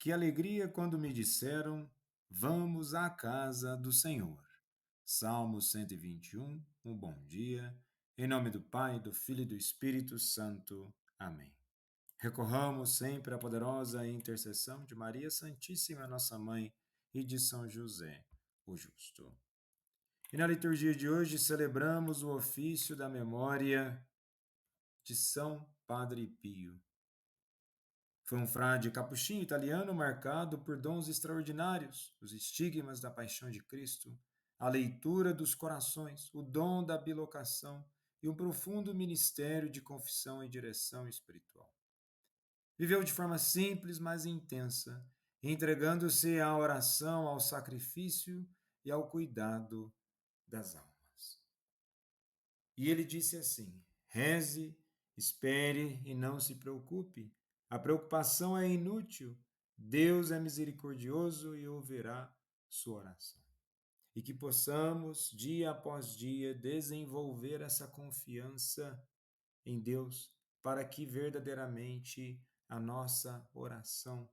Que alegria quando me disseram: Vamos à casa do Senhor. Salmo 121, um bom dia. Em nome do Pai, do Filho e do Espírito Santo. Amém. Recorramos sempre à poderosa intercessão de Maria Santíssima, nossa mãe, e de São José, o justo. E na liturgia de hoje celebramos o ofício da memória de São Padre Pio. Foi um frade capuchinho italiano marcado por dons extraordinários, os estigmas da paixão de Cristo, a leitura dos corações, o dom da bilocação e um profundo ministério de confissão e direção espiritual. Viveu de forma simples, mas intensa, entregando-se à oração, ao sacrifício e ao cuidado das almas. E ele disse assim: reze, espere e não se preocupe. A preocupação é inútil. Deus é misericordioso e ouvirá sua oração. E que possamos, dia após dia, desenvolver essa confiança em Deus, para que verdadeiramente a nossa oração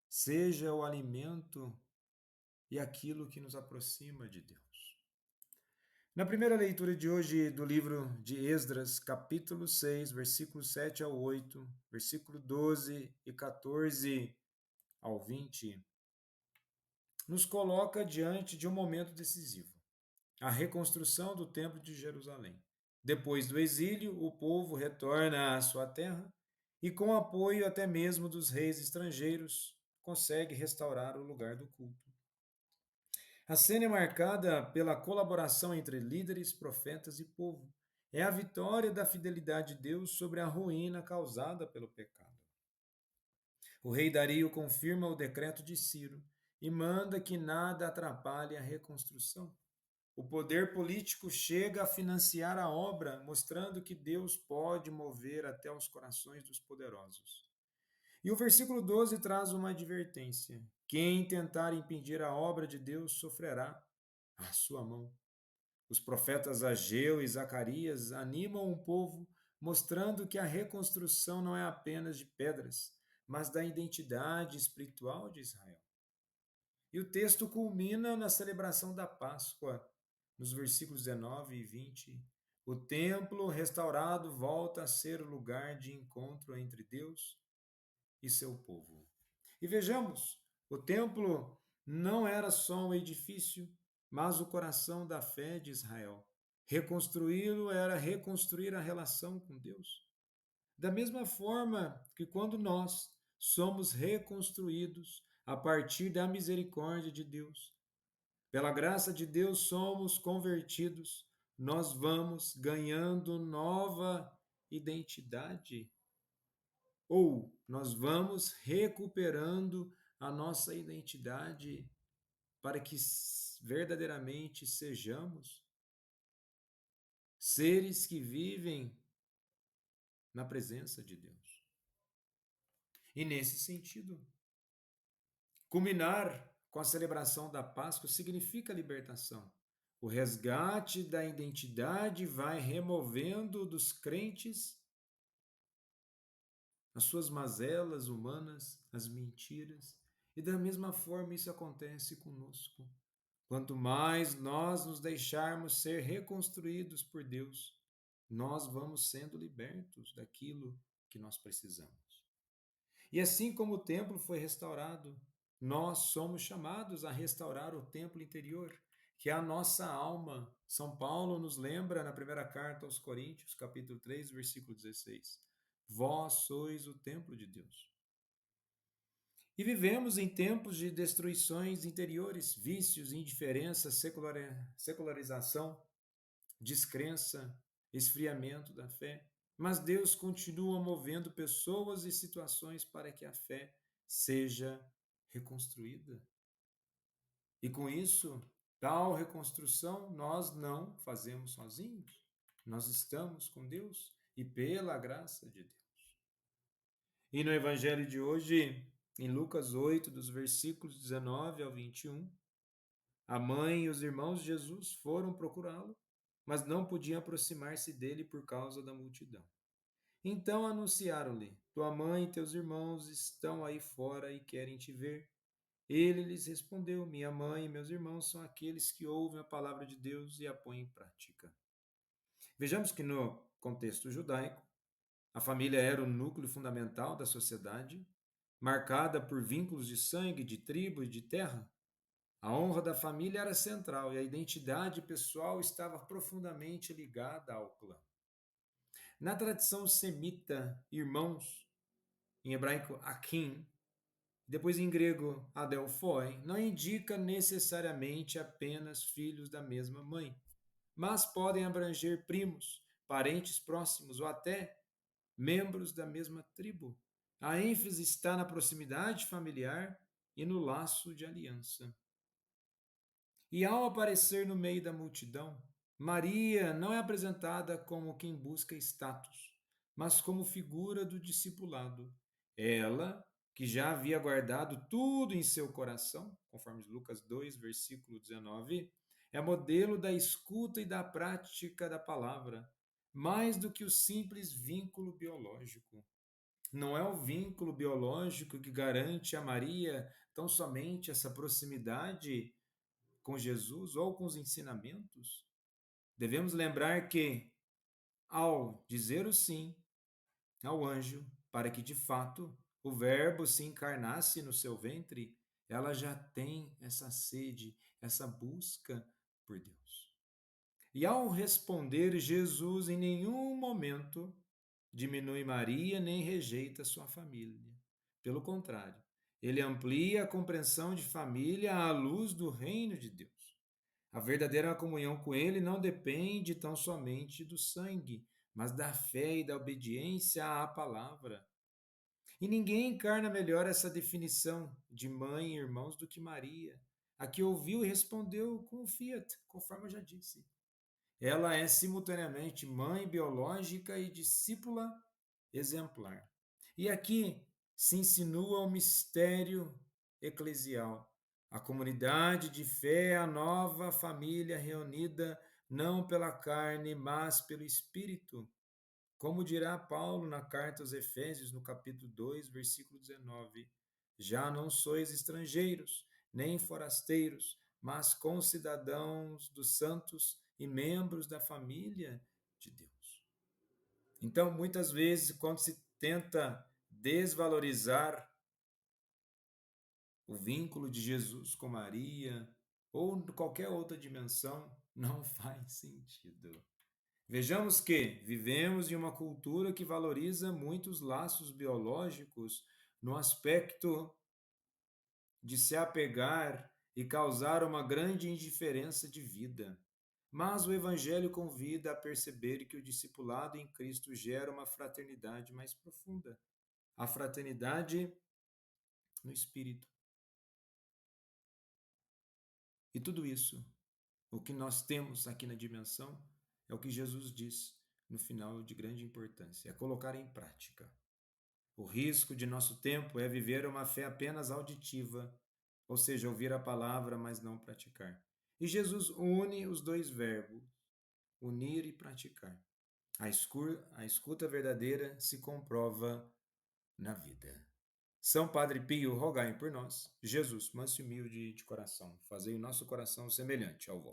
seja o alimento e aquilo que nos aproxima de Deus. Na primeira leitura de hoje do livro de Esdras, capítulo 6, versículos 7 ao 8, versículo 12 e 14 ao 20, nos coloca diante de um momento decisivo, a reconstrução do Templo de Jerusalém. Depois do exílio, o povo retorna à sua terra e, com apoio até mesmo dos reis estrangeiros, consegue restaurar o lugar do culto. A cena é marcada pela colaboração entre líderes, profetas e povo. É a vitória da fidelidade de Deus sobre a ruína causada pelo pecado. O rei Dario confirma o decreto de Ciro e manda que nada atrapalhe a reconstrução. O poder político chega a financiar a obra, mostrando que Deus pode mover até os corações dos poderosos. E o versículo 12 traz uma advertência: quem tentar impedir a obra de Deus sofrerá a sua mão. Os profetas Ageu e Zacarias animam o povo, mostrando que a reconstrução não é apenas de pedras, mas da identidade espiritual de Israel. E o texto culmina na celebração da Páscoa, nos versículos 19 e 20. O templo restaurado volta a ser o lugar de encontro entre Deus e seu povo. E vejamos, o templo não era só um edifício, mas o coração da fé de Israel. Reconstruí-lo era reconstruir a relação com Deus. Da mesma forma que quando nós somos reconstruídos a partir da misericórdia de Deus, pela graça de Deus somos convertidos, nós vamos ganhando nova identidade, ou nós vamos recuperando a nossa identidade para que verdadeiramente sejamos seres que vivem na presença de Deus. E nesse sentido, culminar com a celebração da Páscoa significa libertação. O resgate da identidade vai removendo dos crentes as suas mazelas humanas, as mentiras, e da mesma forma isso acontece conosco. Quanto mais nós nos deixarmos ser reconstruídos por Deus, nós vamos sendo libertos daquilo que nós precisamos. E assim como o templo foi restaurado, nós somos chamados a restaurar o templo interior, que é a nossa alma. São Paulo nos lembra na primeira carta aos Coríntios, capítulo 3, versículo 16. Vós sois o templo de Deus. E vivemos em tempos de destruições interiores, vícios, indiferença, secularização, descrença, esfriamento da fé. Mas Deus continua movendo pessoas e situações para que a fé seja reconstruída. E com isso, tal reconstrução nós não fazemos sozinhos. Nós estamos com Deus e pela graça de Deus. E no evangelho de hoje, em Lucas 8, dos versículos 19 ao 21, a mãe e os irmãos de Jesus foram procurá-lo, mas não podiam aproximar-se dele por causa da multidão. Então anunciaram-lhe: Tua mãe e teus irmãos estão aí fora e querem te ver. Ele lhes respondeu: Minha mãe e meus irmãos são aqueles que ouvem a palavra de Deus e a põem em prática. Vejamos que no contexto judaico, a família era o núcleo fundamental da sociedade, marcada por vínculos de sangue, de tribo e de terra. A honra da família era central e a identidade pessoal estava profundamente ligada ao clã. Na tradição semita, irmãos, em hebraico akim, depois em grego adelphoi, não indica necessariamente apenas filhos da mesma mãe, mas podem abranger primos, parentes próximos ou até membros da mesma tribo. A ênfase está na proximidade familiar e no laço de aliança. E ao aparecer no meio da multidão, Maria não é apresentada como quem busca status, mas como figura do discipulado. Ela, que já havia guardado tudo em seu coração, conforme Lucas 2, versículo 19, é modelo da escuta e da prática da palavra, mais do que o simples vínculo biológico. Não é o vínculo biológico que garante a Maria tão somente essa proximidade com Jesus ou com os ensinamentos, devemos lembrar que, ao dizer o sim ao anjo, para que de fato o Verbo se encarnasse no seu ventre, ela já tem essa sede, essa busca por Deus. E ao responder, Jesus em nenhum momento diminui Maria nem rejeita sua família. Pelo contrário, ele amplia a compreensão de família à luz do reino de Deus. A verdadeira comunhão com Ele não depende tão somente do sangue, mas da fé e da obediência à palavra. E ninguém encarna melhor essa definição de mãe e irmãos do que Maria, a que ouviu e respondeu com o fiat, conforme eu já disse. Ela é simultaneamente mãe biológica e discípula exemplar. E aqui se insinua o mistério eclesial. A comunidade de fé é a nova família reunida não pela carne, mas pelo Espírito. Como dirá Paulo na carta aos Efésios, no capítulo 2, versículo 19: Já não sois estrangeiros, nem forasteiros, mas concidadãos dos santos e membros da família de Deus. Então, muitas vezes, quando se tenta desvalorizar o vínculo de Jesus com Maria ou qualquer outra dimensão, não faz sentido. Vejamos que vivemos em uma cultura que valoriza muitos laços biológicos no aspecto de se apegar e causar uma grande indiferença de vida. Mas o Evangelho convida a perceber que o discipulado em Cristo gera uma fraternidade mais profunda, a fraternidade no Espírito. E tudo isso, o que nós temos aqui na dimensão, é o que Jesus diz no final de grande importância: é colocar em prática. O risco de nosso tempo é viver uma fé apenas auditiva, ou seja, ouvir a palavra, mas não praticar. E Jesus une os dois verbos, unir e praticar. A escuta verdadeira se comprova na vida. São Padre Pio, rogai por nós. Jesus, manso e humilde de coração, fazei o nosso coração semelhante ao vosso.